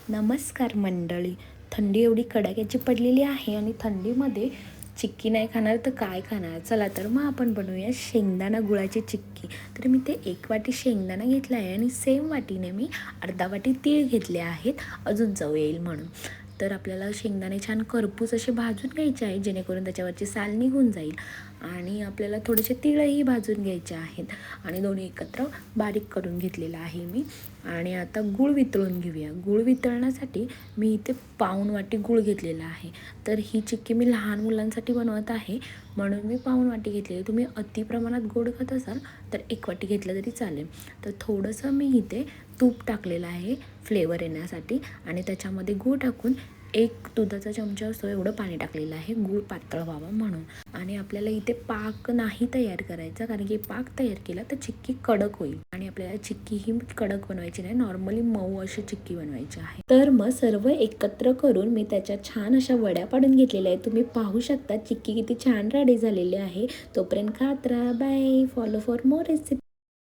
नमस्कार मंडळी. थंडी एवढी कडाक्याची पडलेली आहे आणि थंडीमध्ये चिक्की नाही खाणार तर काय खाणार. चला तर मग आपण बनवूया शेंगदाणा गुळाची चिक्की. तर मी ते 1 वाटी शेंगदाणा घेतला आहे आणि सेम वाटीने मी अर्धा वाटी तीळ घेतले आहेत, अजून चव येईल म्हणून. तर आपल्याला शेंगदाणे छान खरपूस असे भाजून घ्यायचे आहे, जेणेकरून त्याच्यावरची साल निघून जाईल. आणि आपल्याला थोडेसे तिळही भाजून घ्यायचे आहेत आणि दोन्ही एकत्र बारीक करून घेतलेलं आहे मी. आणि आता गूळ वितळून घेऊया. गूळ वितळण्यासाठी मी इथे पाऊण वाटी गूळ घेतलेला आहे. तर ही चिक्की मी लहान मुलांसाठी बनवत आहे, म्हणून मी पाऊण वाटी घेतलेली. तुम्ही अति प्रमाणात गोड खात असाल तर 1 वाटी घेतलं तरी चालेल. तर थोडंसं मी इथे तूप टाकलेलं आहे फ्लेवर येण्यासाठी आणि त्याच्यामध्ये गूळ टाकून 1 दुधाचा चमचा असतो एवढं पाणी टाकलेलं आहे, गूळ पातळ व्हावा म्हणून. आणि आपल्याला इथे पाक नाही तयार करायचा, कारण की पाक तयार केला तर चिक्की कडक होईल आणि आपल्याला चिक्की ही कडक बनवायची नाही, नॉर्मली मऊ अशी चिक्की बनवायची आहे. तर मग सर्व एकत्र करून मी त्याच्या छान अशा वड्या पाडून घेतलेल्या आहेत. तुम्ही पाहू शकता चिक्की किती छान रेडी झालेली आहे. तोपर्यंत खात राहा. Bye. Follow for more recipe.